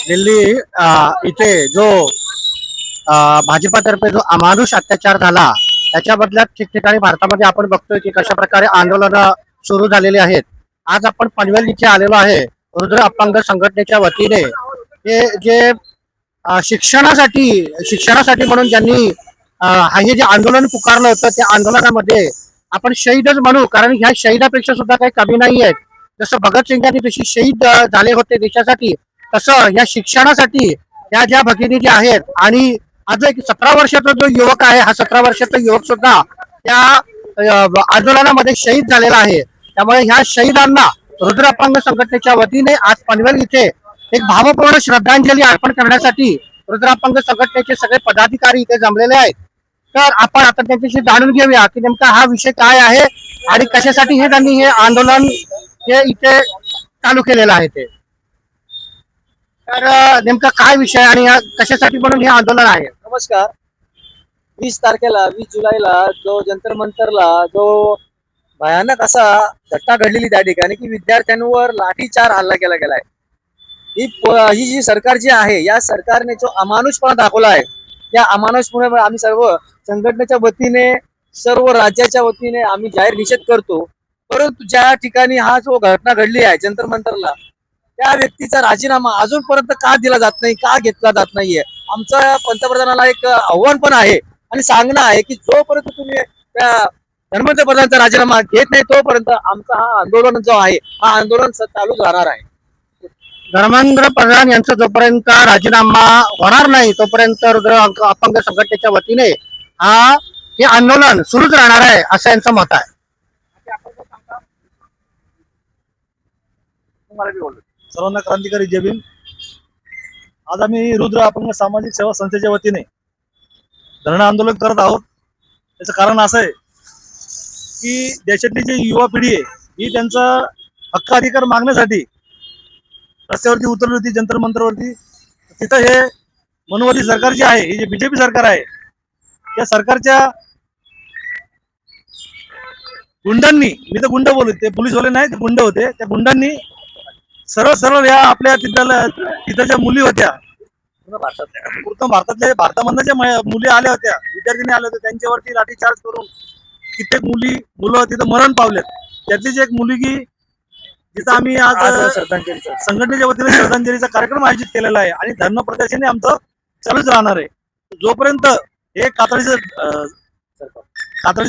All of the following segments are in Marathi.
दिल्ली इथे जो भाजपातर्फे जो अमानुष अत्याचार झाला त्याच्या बदल्यात ठिकठिकाणी भारतामध्ये आपण बघतोय की कशा प्रकारे आंदोलन सुरू झालेली आहेत. आज आपण पनवेल इथे आलेलो आहे रुद्र अपंग संघटनेच्या वतीने. हे जे शिक्षणासाठी म्हणून ज्यांनी हे जे आंदोलन पुकारलं होतं त्या आंदोलनामध्ये आपण शहीदच म्हणू, कारण ह्या शहीदापेक्षा सुद्धा काही कमी नाही आहेत. जसं भगतसिंग यांनी जशी शहीद झाले होते देशासाठी, तसं या शिक्षणासाठी या ज्या भगिनी ज्या आहेत. आणि आज एक 17 वर्षाचा जो युवक आहे, हा 17 वर्षाचा युवक सुद्धा त्या आंदोलनामध्ये शहीद झालेला आहे. त्यामुळे ह्या शहीदांना रुद्र अपंग संघटनेच्या वतीने आज पनवेल इथे एक भावपूर्ण श्रद्धांजली अर्पण करण्यासाठी रुद्र अपंग संघटनेचे सगळे पदाधिकारी इथे जमलेले आहेत. तर आपण आता त्यांच्याशी जाणून घेऊया की नेमका हा विषय काय आहे आणि कशासाठी हे त्यांनी हे आंदोलन हे इथे चालू केलेलं आहे ते. तर नेमका काय विषय आणि कशासाठी म्हणून हे आंदोलन आहे. नमस्कार. 20 जुलैला जो जंतर मंतरला जो भयानक असा घटना घडलेली त्या ठिकाणी की विद्यार्थ्यांवर लाठीचार हल्ला केला गेलाय. ही जी सरकार जी आहे या सरकारने जो अमानुषपणा दाखवला आहे, या अमानुषपणामुळे आम्ही सर्व संघटनेच्या वतीने सर्व राज्याच्या वतीने आम्ही जाहीर निषेध करतो. परंतु ज्या ठिकाणी हा जो घटना घडली आहे जंतर मंतरला, त्या व्यक्तीचा राजीनामा अजूनपर्यंत का दिला जात नाही, का घेतला जात नाहीये. आमचं पंतप्रधानाला एक आव्हान पण आहे आणि सांगणं आहे की जोपर्यंत तुम्ही त्या धर्मेंद्र प्रधानचा राजीनामा घेत नाही तोपर्यंत आमचा हा आंदोलन जो आहे हा आंदोलन चालू राहणार आहे. धर्मेंद्र प्रधान यांचा जोपर्यंत राजीनामा होणार नाही तोपर्यंत रुद्र अपंग संघटनेच्या वतीने हे आंदोलन सुरूच राहणार आहे असं यांचं मत आहे. सर्वांना क्रांतिकारी जय भीम. आज आम्ही रुद्र अपंग सामाजिक सेवा संस्थेच्या वतीने धरणं आंदोलन करत आहोत. त्याचं कारण असं आहे की देशातली जी युवा पिढी आहे ही त्यांचा हक्क अधिकार मागण्यासाठी रस्त्यावरती उतरली होती जंतर मंतरवरती. तिथं हे मनोवादी सरकार जे आहे, हे जे बीजेपी सरकार आहे, त्या सरकारच्या गुंडांनी, मी तर गुंड बोलत, ते पोलीसवाले नाही, ते गुंड होते, त्या गुंडांनी सरळ सरळ या आपल्या तिथं ज्या मुली होत्या भारतामधल्या ज्या मुली आल्या होत्या, विद्यार्थिनी आल्या होत्या, त्यांच्यावरती लाठीचार्ज करून कित्येक मुलं तिथं मरण पावलेत. त्यातलीच एक मुलगी जिथं आम्ही आज संघटनेच्या वतीने श्रद्धांजलीचा कार्यक्रम आयोजित केलेला आहे आणि धर्म प्रदर्शनी आमचं चालूच राहणार आहे. जोपर्यंत हे कातळीचं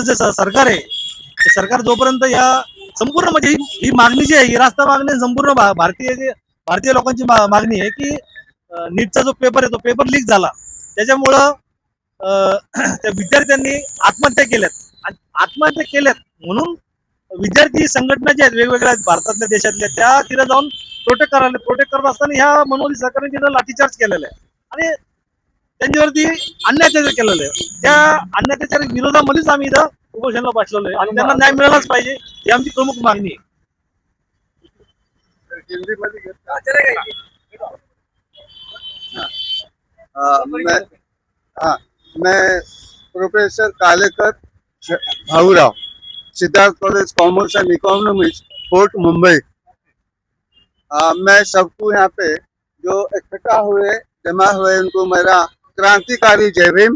जे सरकार आहे, ते सरकार जोपर्यंत या संपूर्ण म्हणजे ही मागणी जी आहे, ही रास्ता मागणी संपूर्ण भारतीय लोकांची मागणी आहे की नीटचा जो पेपर आहे तो पेपर लीक झाला, त्याच्यामुळं त्या विद्यार्थ्यांनी आत्महत्या केल्यात म्हणून विद्यार्थी संघटना ज्या आहेत वेगवेगळ्या भारतातल्या देशातल्या, त्या तिला जाऊन प्रोटेक्ट करत असताना ह्या मनोवादी सरकारने तिथं लाठीचार्ज केलेला आहे आणि त्यांच्यावरती अन्याय केलेलं आहे. त्या अन्यायाच्या विरोधामध्येच आम्ही इथं उपोषणाला बसलेलो आहे आणि त्यांना न्याय मिळालाच पाहिजे ही आमची प्रमुख मागणी आहे. मैं professor Kalekar Bhaurao, Siddharth college commerce end economics, fort Mumbai. मैं सबको यहाँ पे जो इकट्ठा हुए जमा हुए उनको मेरा क्रांतिकारी जय भीम.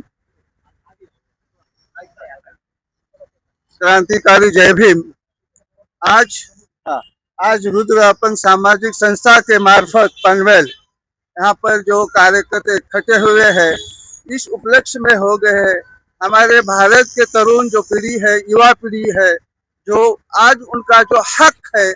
क्रांतिकारी जय भीम. आज रुद्र अपंग सामाजिक संस्था के मार्फत पनवेल यहाँ पर जो कार्यकर्ता इकट्ठे हुए हैं, इस उपलक्ष्य में हो गए हैं. हमारे भारत के तरुण जो पीढ़ी है, युवा पीढ़ी है, जो आज उनका जो हक है,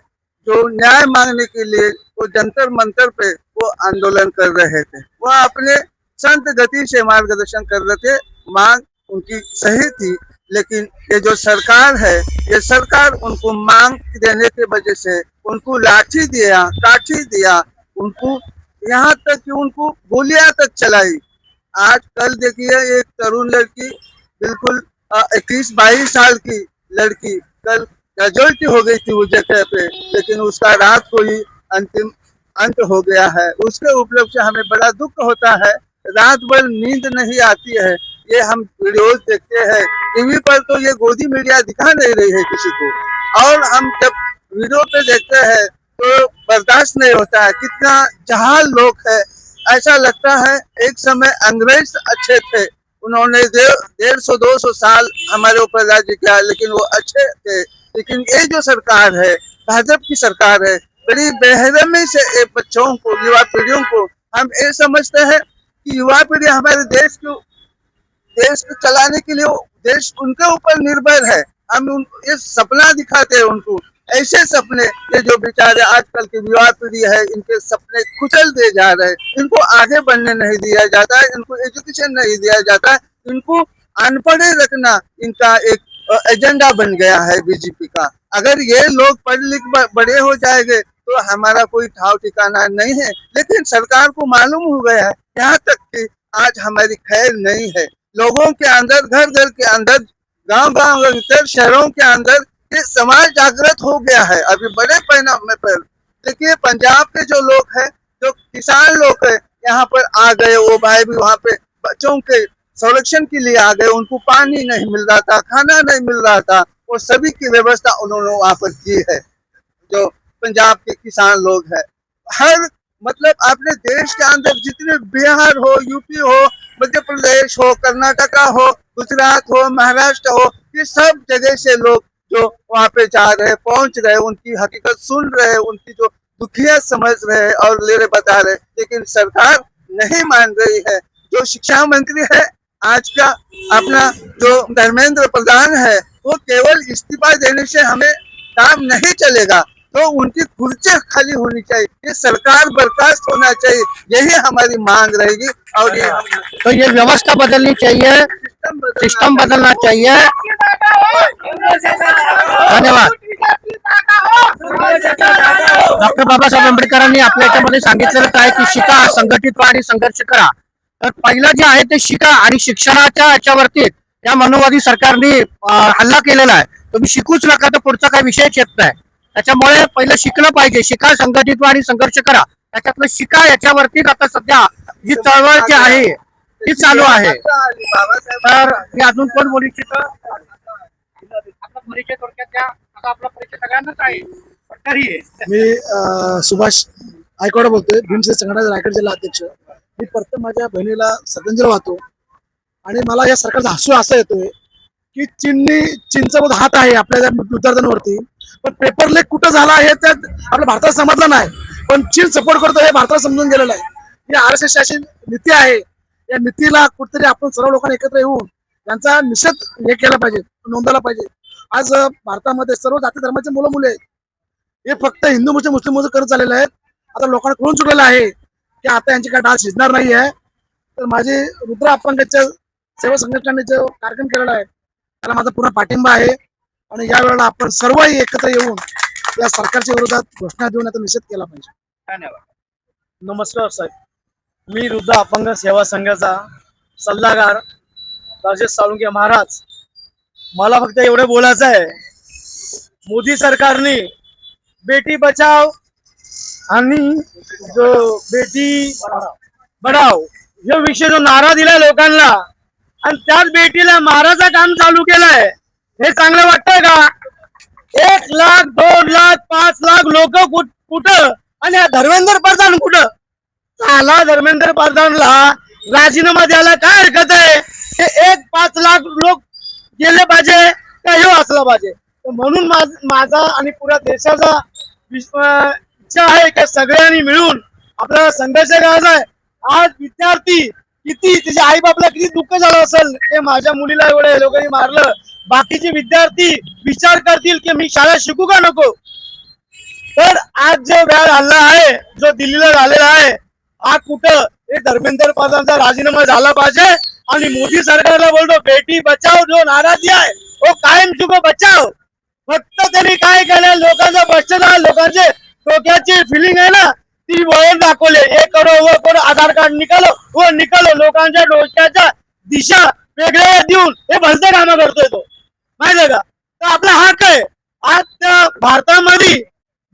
जो न्याय मांगने के लिए वो जंतर मंतर पे वो आंदोलन कर रहे थे, वो अपने संत गति से मार्गदर्शन कर रहे थे. मांग उनकी सही थी, लेकिन ये जो सरकार है, ये सरकार उनको मांग देने की वजह से उनको लाठी दिया, काठी दिया, उनको यहाँ तक कि उनको गोलियां तक चलाई. आज कल देखिए एक तरुण लड़की, बिल्कुल 21-22 साल की लड़की कल कैजुअल्टी हो गई थी उस जगह पे, लेकिन उसका रात को ही अंतिम अंत हो गया है. उसके उपलक्ष्य से हमें बड़ा दुख होता है. रात भर नींद नहीं आती है. ये हम वीडियोज देखते हैं टीवी पर, तो ये गोदी मीडिया दिखा नहीं रही है किसी को, और हम जब वीडियो पे देखते हैं तो बर्दाश्त नहीं होता है. कितना जहाल लोग है, ऐसा लगता है एक समय अंग्रेज अच्छे थे, उन्होंने 150-200 साल हमारे ऊपर राज्य किया, लेकिन वो अच्छे थे। लेकिन ये जो सरकार है, भाजपा की सरकार है, बड़ी बेरहमी से बच्चों को, युवा पीढ़ियों को, हम ये समझते हैं कि युवा पीढ़ी हमारे देश को चलाने के लिए देश उनके ऊपर निर्भर है। हम ये सपना दिखाते हैं उनको, ऐसे सपने ये जो बेचारे आजकल की युवा पीढ़ी है, इनके सपने कुचल दिए जा रहे हैं। इनको आगे बढ़ने नहीं दिया जाता है, इनको एजुकेशन नहीं दिया जाता है, इनको अनपढ़ रखना इनका एक एजेंडा बन गया है बीजेपी का। अगर ये लोग पढ़ लिख बड़े हो जाएंगे तो हमारा कोई ठाव ठिकाना नहीं है। लेकिन सरकार को मालूम हो गया है, यहाँ तक कि आज हमारी खैर नहीं है। लोगों के अंदर, घर घर के अंदर, गांव-गांव के अंदर, शहरों के अंदर ये समाज जागृत हो गया है अभी बड़े पैमाने पर। देखिए पंजाब के जो लोग हैं, जो किसान लोग हैं, यहाँ पर आ गए, वो भाई भी वहाँ पे बच्चों के संरक्षण के लिए आ गए। उनको पानी नहीं मिल रहा था, खाना नहीं मिल रहा था, वो सभी की व्यवस्था उन्होंने वहाँ पर की है। जो पंजाब के किसान लोग हैं, हर मतलब अपने देश के अंदर जितने बिहार हो, यूपी हो, मध्य प्रदेश हो, कर्नाटका हो, गुजरात हो, महाराष्ट्र हो, ये सब जगह से लोग जो वहाँ पे जा रहे, पहुंच रहे, उनकी हकीकत सुन रहे, उनकी जो दुखिया समझ रहे और ले रहे, बता रहे। लेकिन सरकार नहीं मान रही है। जो शिक्षा मंत्री है आज का अपना, जो धर्मेंद्र प्रधान है, वो केवल इस्तीफा देने से हमें काम नहीं चलेगा, तो उनकी कुर्सी खाली होनी चाहिए, ये सरकार बर्खास्त होना चाहिए, यही हमारी मांग रहेगी। और ये तो ये व्यवस्था बदलनी चाहिए, सिस्टम बदलना चाहिए। धन्यवाद। डॉक्टर बाबासाहेब आंबेडकरांनी आपल्या याच्यामध्ये सांगितलेलं आहे की शिका, संघटित व्हा आणि संघर्ष करा. तर पहिलं जे आहे ते शिका आणि शिक्षणाच्या याच्यावरती या मनोवादी सरकारने हल्ला केलेला आहे. तुम्ही शिकूच नका तर पुढचा काही विषयच येत नाही. त्याच्यामुळे पहिलं शिकलं पाहिजे. शिका, संघटित व्हा आणि संघर्ष करा. त्याच्यातलं शिका याच्यावरती आता सध्या जी चळवळ जी आहे ती चालू आहे. तर मी अजून कोण बोलू इच्छितो? आपला परिचय थोडक्यात द्या. आता आपला परिचय सगळ्यांनाच आहे, पण तरी मी सुभाष आयकवाड बोलतोय, भीमसेन संघटनाचा रायगड जिल्हा अध्यक्ष. मी प्रथम माझ्या बहिणीला श्रद्धांजली वाहतो आणि मला या सरकारचा हसू असा येतोय की चीनचा हात आहे आपल्या विद्यार्थ्यांवरती, पण पेपर लीक कुठं झाला हे त्यात आपल्या भारताला समजलं नाही, पण चीन सपोर्ट करतो हे भारताला समजून गेलेलं आहे. ही RSS अशी नीती आहे. या नीतीला कुठेतरी आपण सर्व लोकांनी एकत्र येऊन त्यांचा निषेध हे केला पाहिजे, नोंदवला पाहिजे. आज भारतामध्ये सर्व जाती धर्माचे मुलं मुली आहेत. हे फक्त हिंदू मुस्लिम करत चाललेले आहेत. आता लोकांना कळून चुकलेलं आहे की आता यांची काय डाळ शिजणार नाही आहे. तर माझे रुद्र अपंगाच्या सेवा संघटनेने जो कार्यक्रम केलेला आहे त्याला माझा पूर्ण पाठिंबा आहे आणि या वेळेला आपण सर्वही एकत्र येऊन या सरकारच्या विरोधात घोषणा देऊन याचा निषेध केला पाहिजे. धन्यवाद. नमस्कार साहेब, मी रुद्र अपंग सेवा संघाचा सल्लागार राजेश साळुंके महाराज. मला फक्त एवढं बोलायचं आहे, मोदी सरकारने बेटी बचाव आणि जो बेटी बढाव या विषय जो नारा दिलाय लोकांना आणि त्याच बेटीला मारायचं काम चालू केलंय, हे चांगलं वाटतंय का? 1 लाख 2 लाख 5 लाख लोक कुठं आणि हा धर्मेंद्र प्रधान कुठं? आला धर्मेंद्र प्रधानला राजीनामा द्यायला काय हरकत आहे? हे 5 लाख लोक गेले पाहिजे का हे वाचला पाहिजे? म्हणून माझा आणि पुऱ्या देशाचा इच्छा आहे की सगळ्यांनी मिळून आपल्याला संघर्ष करायचा आहे. आज विद्यार्थी किती, त्याच्या आई बापला किती दुःख झालं असेल, ते माझ्या मुलीला एवढे लोकांनी मारलं. बाकीचे विद्यार्थी विचार करतील की मी शाळा शिकू का नको. तर आज जो वेळ हल्ला आहे, जो दिल्लीला झालेला आहे, हा कुठं हे धर्मेंद्र प्रधानचा राजीनामा झाला पाहिजे आणि मोदी सरकारला बोलतो बेटी बचाव जो नारा दिया आहे वो कायम चुको बचाव. फक्त त्यांनी काय केलं, लोकांचा भ्रष्टाचार, लोकांचे डोक्याची फिलिंग आहे ना ती वळून दाखवले. हे करो वो करो, आधार कार्ड निकालो वो निकालो, लोकांच्या डोक्याच्या दिशा वेगळ्या देऊन हे भलते कामं करतोय तो, माहितीये का? तर आपला हक आहे. आज त्या भारतामध्ये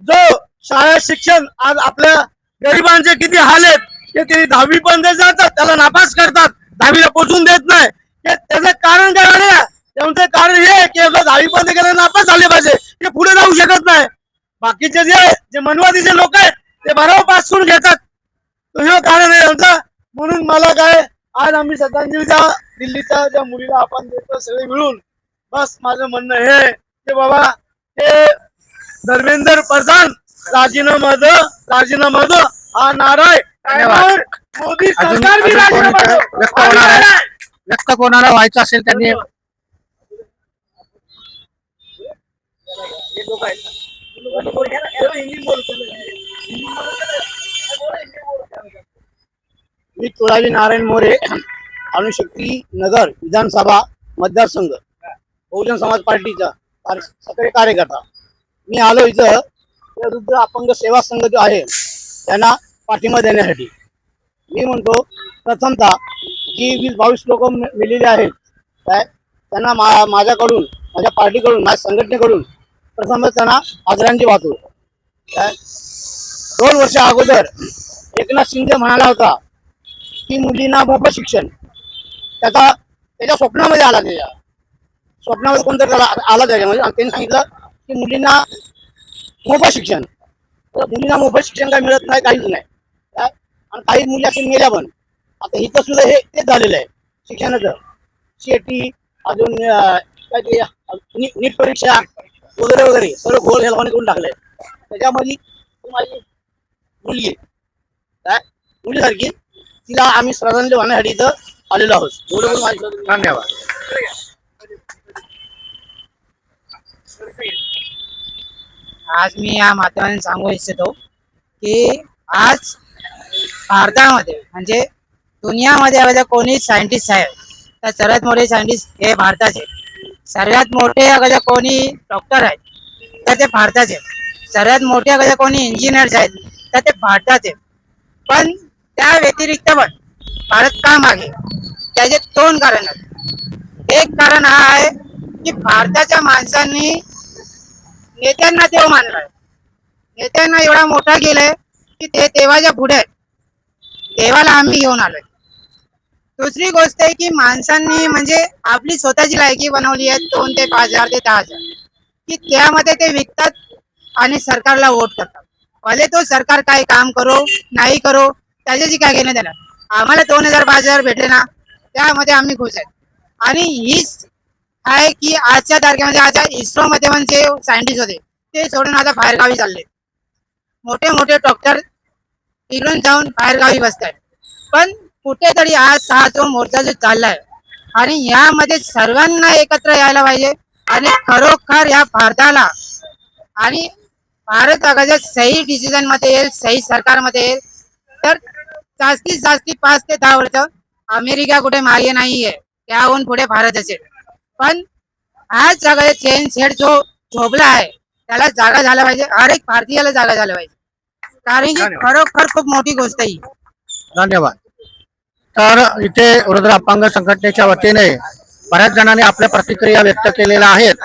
जो शाळा शिक्षण, आज आपल्या गरिबांचे किती हाल आहेत, ते 10वी पर्यंत जातात त्याला नापास करतात, 10वीला पोहोचून देत नाही. त्याचं कारण काय आहे? त्यांचं कारण हे की 10वी पर्यंत गेलं नापास झाले पाहिजे, ते पुढे जाऊ शकत नाही. बाकीचे जे मनवादीचे लोक आहेत ते 12वी पास करून घेतात. हे कारण आहे आमचा. म्हणून मला काय आज आम्ही श्रद्धांजलीच्या दिल्लीच्या ज्या मुलीला आपण देतो सगळे मिळून, बस माझं म्हणणं हे आहे की बाबा ते धर्मेंद्र प्रधान राजीनामा दो हा नारा आहे. धन्यवाद. मोदी अजून सरकार भी अजून राजीनामा कोणी दो. व्यक्त होणार आहे? व्यक्त कोणाला व्हायचं असेल त्यांनी मी तुळाजी नारायण मोरे, अणुशक्ती नगर विधानसभा मतदारसंघ, बहुजन समाज पार्टीचा सक्रिय कार्यकर्ता. मी आलो इथं रुद्र अपंग सेवा संघ जो आहे त्यांना पाठिंबा देण्यासाठी. मी म्हणतो प्रथमतः जी 20-22 लोक मिळलेली आहेत काय त्यांना माझ्याकडून, माझ्या पार्टीकडून, माझ्या संघटनेकडून प्रथमतः त्यांना आदरांजली वाहतो. काय 2 वर्ष अगोदर एकनाथ शिंदे म्हणाला होता की मुलींना मोफत शिक्षण, त्याच्या स्वप्नामध्ये आला. त्याच्या स्वप्नामध्ये कोणतरी त्याला आला त्याच्यामध्ये, आणि त्यांनी सांगितलं की मुलींना मोफत शिक्षण. तर मुलींना मोफत शिक्षण काही मिळत नाही, काहीच नाही काय. आणि काही मुली अशी मेल्या पण. आता इथं सुद्धा हे तेच झालेलं आहे शिक्षणाचं. शेती अजून काय ते नीट परीक्षा वगैरे वगैरे सर्व घोळ ह्या लोकांनी करून टाकलंय. त्याच्यामध्ये माझी मुलगी काय मुलीसारखी तिला आम्ही श्रद्धांजली वाहण्यासाठी इथं आलेलो आहोत. एवढं बोलून माझी धन्यवाद. आज मी या माध्यमाने सांगू इच्छितो की आज भारतामध्ये म्हणजे दुनियामध्ये अगर कोणी सायंटिस्ट आहे तर सर्वात मोठे सायंटिस्ट हे भारताचे. सर्वात मोठे अगर कोणी डॉक्टर आहेत तर ते भारताचे. सर्वात मोठे अगर कोणी इंजिनियर्स आहेत तर ते भारताचे. पण त्या व्यतिरिक्त पण भारत का मागे, त्याचे 2 कारण आहेत. एक कारण हा आहे की भारताच्या माणसांनी नेत्यांना देव मानलाय. नेत्यांना एवढा मोठा केलाय की ते देवाच्या पुढे आहेत. देवाला आम्ही घेऊन आलोय. दुसरी गोष्ट आहे की माणसांनी म्हणजे आपली स्वतःची लायकी बनवली आहे 2 ते 5,000 ते 10,000 की त्यामध्ये ते विकतात आणि सरकारला वोट करतात. भले तो सरकार काही काम करो नाही करो त्याच्याशी काय घेणं देणार. आम्हाला 2,000 5,000 भेटले ना त्यामध्ये आम्ही खुश आहेत. आणि हीच आहे की आजच्या तारखेमध्ये आता इस्रो मध्ये पण जे सायंटिस्ट होते ते सोडून आता बाहेरगावी चालले. मोठे मोठे डॉक्टर इकडून जाऊन बाहेरगावी बसतात. पण कुठेतरी आज हा जो मोर्चा जो चाललाय आणि यामध्ये सर्वांना एकत्र यायला पाहिजे आणि खरोखर या भारताला आणि भारत अगर सही डिसिजन मध्ये येईल, सही सरकारमध्ये येईल तर जास्तीत जास्ती 5 ते 10 वर्ष अमेरिका कुठे मागे नाहीये, त्याहून पुढे भारत असेल. पण आज सगळे चेन सेट जो झोपला आहे त्याला जागा झाला पाहिजे. हर एक भारतीयाला जागा झाला पाहिजे. कारण की खरोखर खूप मोठी गोष्ट आहे. धन्यवाद. तर इथे रुद्र अपंग संघटनेच्या वतीने बऱ्याच जणांनी आपल्या प्रतिक्रिया व्यक्त केलेल्या आहेत.